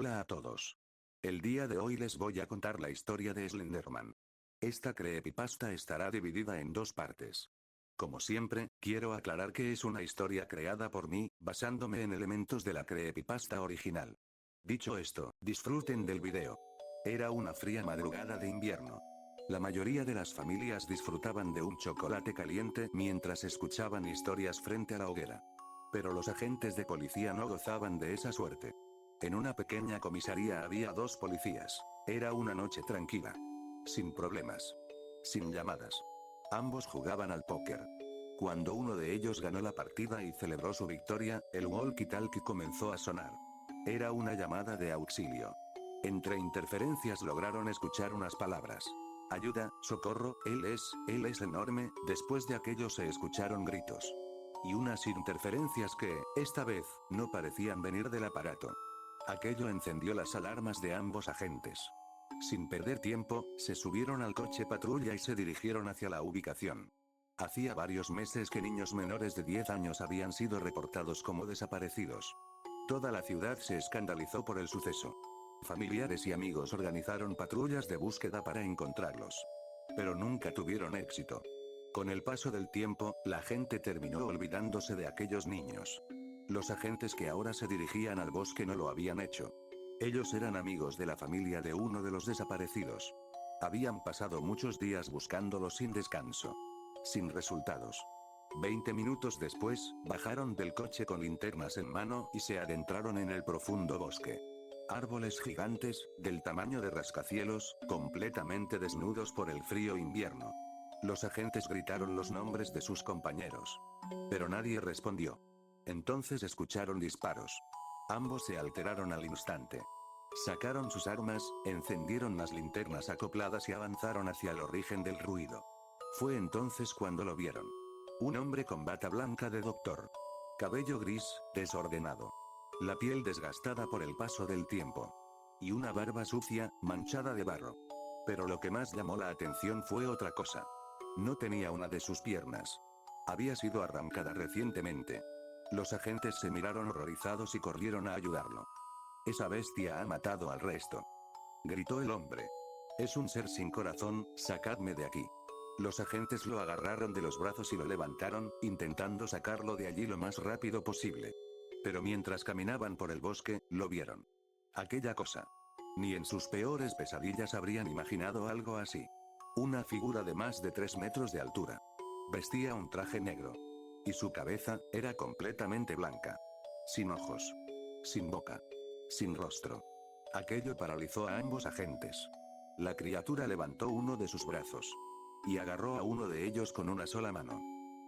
Hola a todos. El día de hoy les voy a contar la historia de Slenderman. Esta creepypasta estará dividida en dos partes. Como siempre, quiero aclarar que es una historia creada por mí, basándome en elementos de la creepypasta original. Dicho esto, disfruten del video. Era una fría madrugada de invierno. La mayoría de las familias disfrutaban de un chocolate caliente mientras escuchaban historias frente a la hoguera. Pero los agentes de policía no gozaban de esa suerte. En una pequeña comisaría había dos policías. Era una noche tranquila. Sin problemas. Sin llamadas. Ambos jugaban al póker. Cuando uno de ellos ganó la partida y celebró su victoria, el walkie-talkie comenzó a sonar. Era una llamada de auxilio. Entre interferencias lograron escuchar unas palabras. Ayuda, socorro, él es enorme. Después de aquello se escucharon gritos. Y unas interferencias que, esta vez, no parecían venir del aparato. Aquello encendió las alarmas de ambos agentes. Sin perder tiempo, se subieron al coche patrulla y se dirigieron hacia la ubicación. Hacía varios meses que niños menores de 10 años habían sido reportados como desaparecidos. Toda la ciudad se escandalizó por el suceso. Familiares y amigos organizaron patrullas de búsqueda para encontrarlos. Pero nunca tuvieron éxito. Con el paso del tiempo, la gente terminó olvidándose de aquellos niños. Los agentes que ahora se dirigían al bosque no lo habían hecho. Ellos eran amigos de la familia de uno de los desaparecidos. Habían pasado muchos días buscándolos sin descanso. Sin resultados. 20 minutos después, bajaron del coche con linternas en mano y se adentraron en el profundo bosque. Árboles gigantes, del tamaño de rascacielos, completamente desnudos por el frío invierno. Los agentes gritaron los nombres de sus compañeros. Pero nadie respondió. Entonces escucharon disparos. Ambos se alteraron al instante. Sacaron sus armas, encendieron las linternas acopladas y avanzaron hacia el origen del ruido. Fue entonces cuando lo vieron. Un hombre con bata blanca de doctor. Cabello gris, desordenado. La piel desgastada por el paso del tiempo. Y una barba sucia, manchada de barro. Pero lo que más llamó la atención fue otra cosa. No tenía una de sus piernas. Había sido arrancada recientemente. Los agentes se miraron horrorizados y corrieron a ayudarlo. Esa bestia ha matado al resto. Gritó el hombre. Es un ser sin corazón, sacadme de aquí. Los agentes lo agarraron de los brazos y lo levantaron, intentando sacarlo de allí lo más rápido posible. Pero mientras caminaban por el bosque, lo vieron. Aquella cosa. Ni en sus peores pesadillas habrían imaginado algo así. Una figura de más de 3 metros de altura. Vestía un traje negro. Y su cabeza, era completamente blanca. Sin ojos. Sin boca. Sin rostro. Aquello paralizó a ambos agentes. La criatura levantó uno de sus brazos. Y agarró a uno de ellos con una sola mano.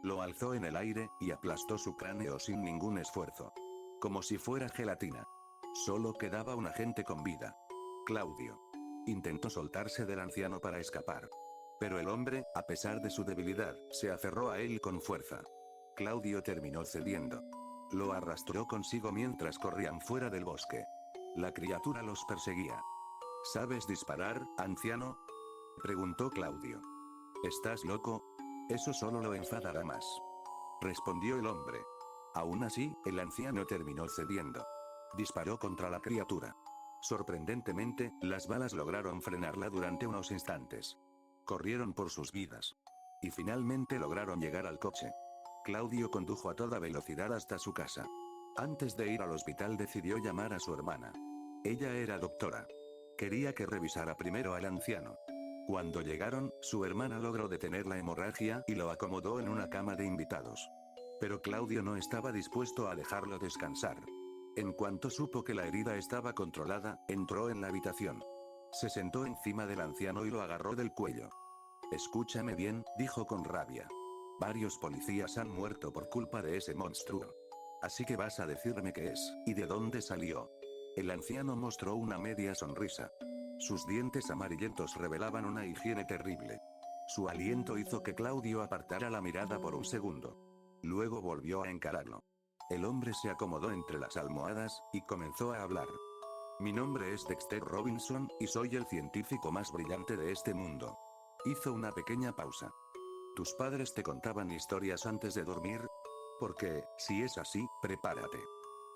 Lo alzó en el aire, y aplastó su cráneo sin ningún esfuerzo. Como si fuera gelatina. Solo quedaba un agente con vida. Claudio. Intentó soltarse del anciano para escapar. Pero el hombre, a pesar de su debilidad, se aferró a él con fuerza. Claudio terminó cediendo. Lo arrastró consigo mientras corrían fuera del bosque. La criatura los perseguía. ¿Sabes disparar, anciano?, preguntó Claudio. ¿Estás loco? Eso solo lo enfadará más, respondió el hombre. Aún así, el anciano terminó cediendo. Disparó contra la criatura. Sorprendentemente, las balas lograron frenarla durante unos instantes. Corrieron por sus vidas. Y finalmente lograron llegar al coche. Claudio condujo a toda velocidad hasta su casa. Antes de ir al hospital decidió llamar a su hermana. Ella era doctora. Quería que revisara primero al anciano. Cuando llegaron, su hermana logró detener la hemorragia y lo acomodó en una cama de invitados. Pero Claudio no estaba dispuesto a dejarlo descansar. En cuanto supo que la herida estaba controlada, entró en la habitación. Se sentó encima del anciano y lo agarró del cuello. Escúchame bien, dijo con rabia. Varios policías han muerto por culpa de ese monstruo. Así que vas a decirme qué es, y de dónde salió. El anciano mostró una media sonrisa. Sus dientes amarillentos revelaban una higiene terrible. Su aliento hizo que Claudio apartara la mirada por un segundo. Luego volvió a encararlo. El hombre se acomodó entre las almohadas, y comenzó a hablar. Mi nombre es Dexter Robinson, y soy el científico más brillante de este mundo. Hizo una pequeña pausa. ¿Tus padres te contaban historias antes de dormir? Porque, si es así, prepárate.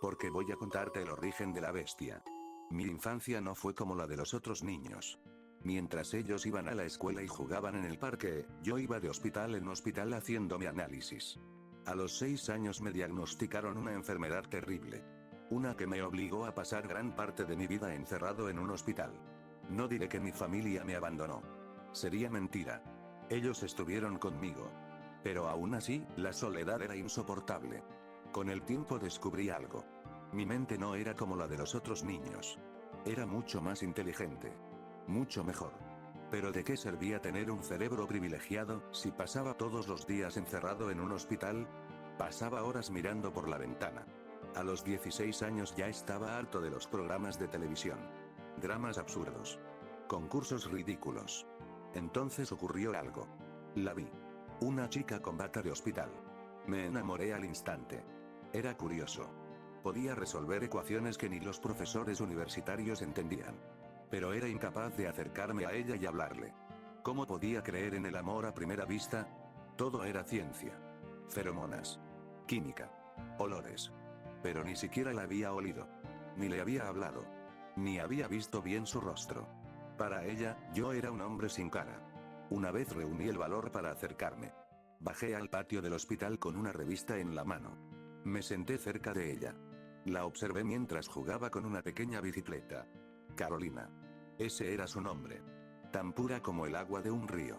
Porque voy a contarte el origen de la bestia. Mi infancia no fue como la de los otros niños. Mientras ellos iban a la escuela y jugaban en el parque, yo iba de hospital en hospital haciéndome análisis. A los 6 años me diagnosticaron una enfermedad terrible. Una que me obligó a pasar gran parte de mi vida encerrado en un hospital. No diré que mi familia me abandonó. Sería mentira. Ellos estuvieron conmigo. Pero aún así, la soledad era insoportable. Con el tiempo descubrí algo. Mi mente no era como la de los otros niños. Era mucho más inteligente. Mucho mejor. Pero ¿de qué servía tener un cerebro privilegiado si pasaba todos los días encerrado en un hospital? Pasaba horas mirando por la ventana. A los 16 años ya estaba harto de los programas de televisión. Dramas absurdos. Concursos ridículos. Entonces ocurrió algo. La vi. Una chica con bata de hospital. Me enamoré al instante. Era curioso. Podía resolver ecuaciones que ni los profesores universitarios entendían. Pero era incapaz de acercarme a ella y hablarle. ¿Cómo podía creer en el amor a primera vista? Todo era ciencia. Feromonas. Química. Olores. Pero ni siquiera la había olido. Ni le había hablado. Ni había visto bien su rostro. Para ella, yo era un hombre sin cara. Una vez reuní el valor para acercarme. Bajé al patio del hospital con una revista en la mano. Me senté cerca de ella. La observé mientras jugaba con una pequeña bicicleta. Carolina. Ese era su nombre. Tan pura como el agua de un río.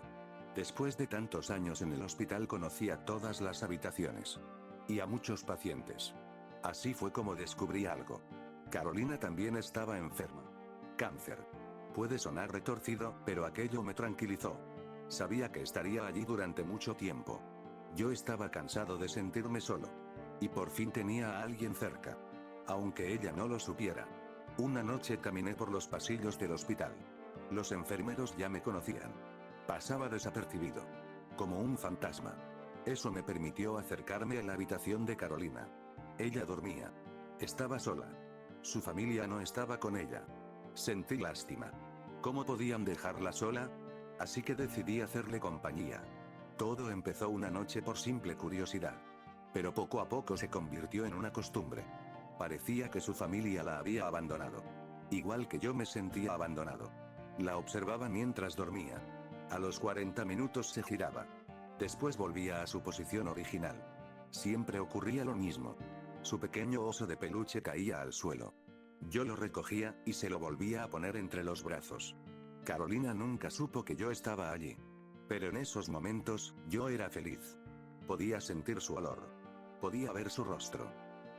Después de tantos años en el hospital conocí a todas las habitaciones. Y a muchos pacientes. Así fue como descubrí algo. Carolina también estaba enferma. Cáncer. Puede sonar retorcido, pero aquello me tranquilizó. Sabía que estaría allí durante mucho tiempo. Yo estaba cansado de sentirme solo. Y por fin tenía a alguien cerca. Aunque ella no lo supiera. Una noche caminé por los pasillos del hospital. Los enfermeros ya me conocían. Pasaba desapercibido. Como un fantasma. Eso me permitió acercarme a la habitación de Carolina. Ella dormía. Estaba sola. Su familia no estaba con ella. Sentí lástima. ¿Cómo podían dejarla sola? Así que decidí hacerle compañía. Todo empezó una noche por simple curiosidad. Pero poco a poco se convirtió en una costumbre. Parecía que su familia la había abandonado. Igual que yo me sentía abandonado. La observaba mientras dormía. A los 40 minutos se giraba. Después volvía a su posición original. Siempre ocurría lo mismo. Su pequeño oso de peluche caía al suelo. Yo lo recogía, y se lo volvía a poner entre los brazos. Carolina nunca supo que yo estaba allí. Pero en esos momentos, yo era feliz. Podía sentir su olor. Podía ver su rostro.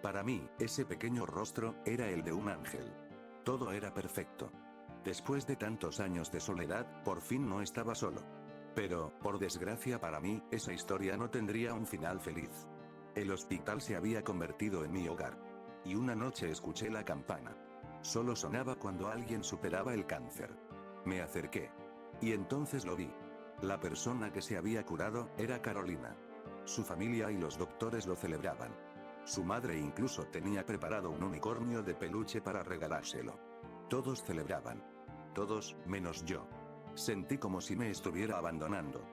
Para mí, ese pequeño rostro, era el de un ángel. Todo era perfecto. Después de tantos años de soledad, por fin no estaba solo. Pero, por desgracia para mí, esa historia no tendría un final feliz. El hospital se había convertido en mi hogar. Y una noche escuché la campana. Solo sonaba cuando alguien superaba el cáncer. Me acerqué. Y entonces lo vi. La persona que se había curado, era Carolina. Su familia y los doctores lo celebraban. Su madre incluso tenía preparado un unicornio de peluche para regalárselo. Todos celebraban. Todos, menos yo. Sentí como si me estuviera abandonando.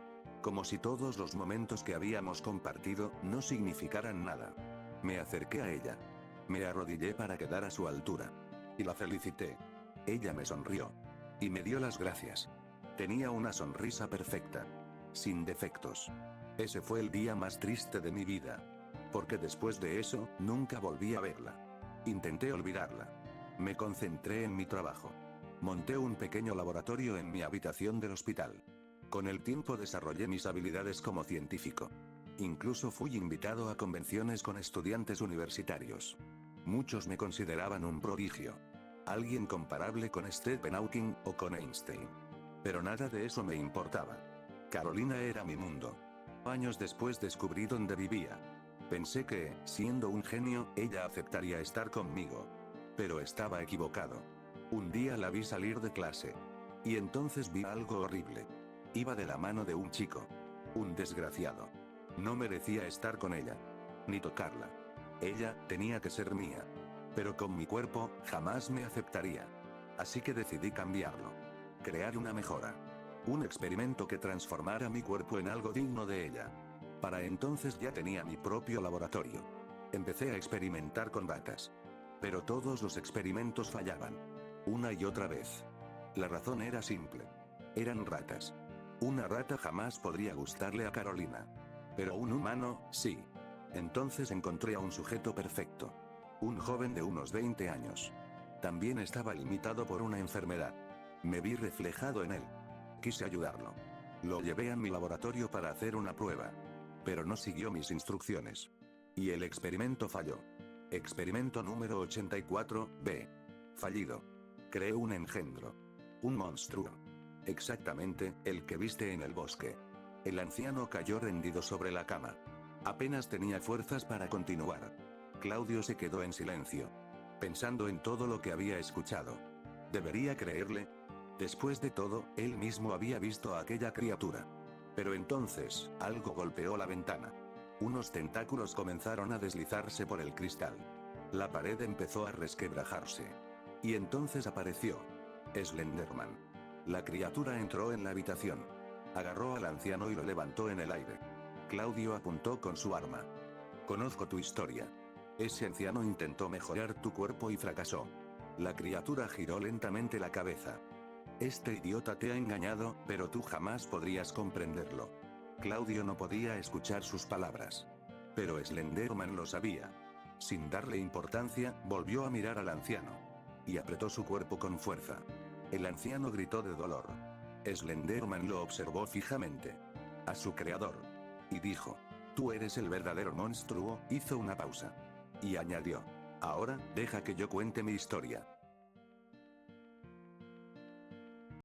Como si todos los momentos que habíamos compartido, no significaran nada. Me acerqué a ella. Me arrodillé para quedar a su altura. Y la felicité. Ella me sonrió. Y me dio las gracias. Tenía una sonrisa perfecta. Sin defectos. Ese fue el día más triste de mi vida. Porque después de eso, nunca volví a verla. Intenté olvidarla. Me concentré en mi trabajo. Monté un pequeño laboratorio en mi habitación del hospital. Con el tiempo desarrollé mis habilidades como científico. Incluso fui invitado a convenciones con estudiantes universitarios. Muchos me consideraban un prodigio. Alguien comparable con Stephen Hawking o con Einstein. Pero nada de eso me importaba. Carolina era mi mundo. Años después descubrí dónde vivía. Pensé que, siendo un genio, ella aceptaría estar conmigo. Pero estaba equivocado. Un día la vi salir de clase. Y entonces vi algo horrible. Iba de la mano de un chico. Un desgraciado. No merecía estar con ella. Ni tocarla. Ella tenía que ser mía. Pero con mi cuerpo, jamás me aceptaría. Así que decidí cambiarlo. Crear una mejora. Un experimento que transformara mi cuerpo en algo digno de ella. Para entonces ya tenía mi propio laboratorio. Empecé a experimentar con batas. Pero todos los experimentos fallaban. una y otra vez. La razón era simple. Eran ratas. Una rata jamás podría gustarle a Carolina. Pero un humano, sí. Entonces encontré a un sujeto perfecto. Un joven de unos 20 años. También estaba limitado por una enfermedad. Me vi reflejado en él. Quise ayudarlo. Lo llevé a mi laboratorio para hacer una prueba. Pero no siguió mis instrucciones. Y el experimento falló. Experimento número 84B. Fallido. Creé un engendro. Un monstruo. Exactamente, el que viste en el bosque. El anciano cayó rendido sobre la cama. Apenas tenía fuerzas para continuar. Claudio se quedó en silencio. Pensando en todo lo que había escuchado. ¿Debería creerle? Después de todo, él mismo había visto a aquella criatura. Pero entonces, algo golpeó la ventana. Unos tentáculos comenzaron a deslizarse por el cristal. La pared empezó a resquebrajarse. Y entonces apareció Slenderman. La criatura entró en la habitación. Agarró al anciano y lo levantó en el aire. Claudio apuntó con su arma. Conozco tu historia. Ese anciano intentó mejorar tu cuerpo y fracasó. La criatura giró lentamente la cabeza. Este idiota te ha engañado, pero tú jamás podrías comprenderlo. Claudio no podía escuchar sus palabras. Pero Slenderman lo sabía. Sin darle importancia, volvió a mirar al anciano. Y apretó su cuerpo con fuerza. El anciano gritó de dolor. Slenderman lo observó fijamente. A su creador. Y dijo: tú eres el verdadero monstruo. Hizo una pausa. Y añadió: ahora, deja que yo cuente mi historia.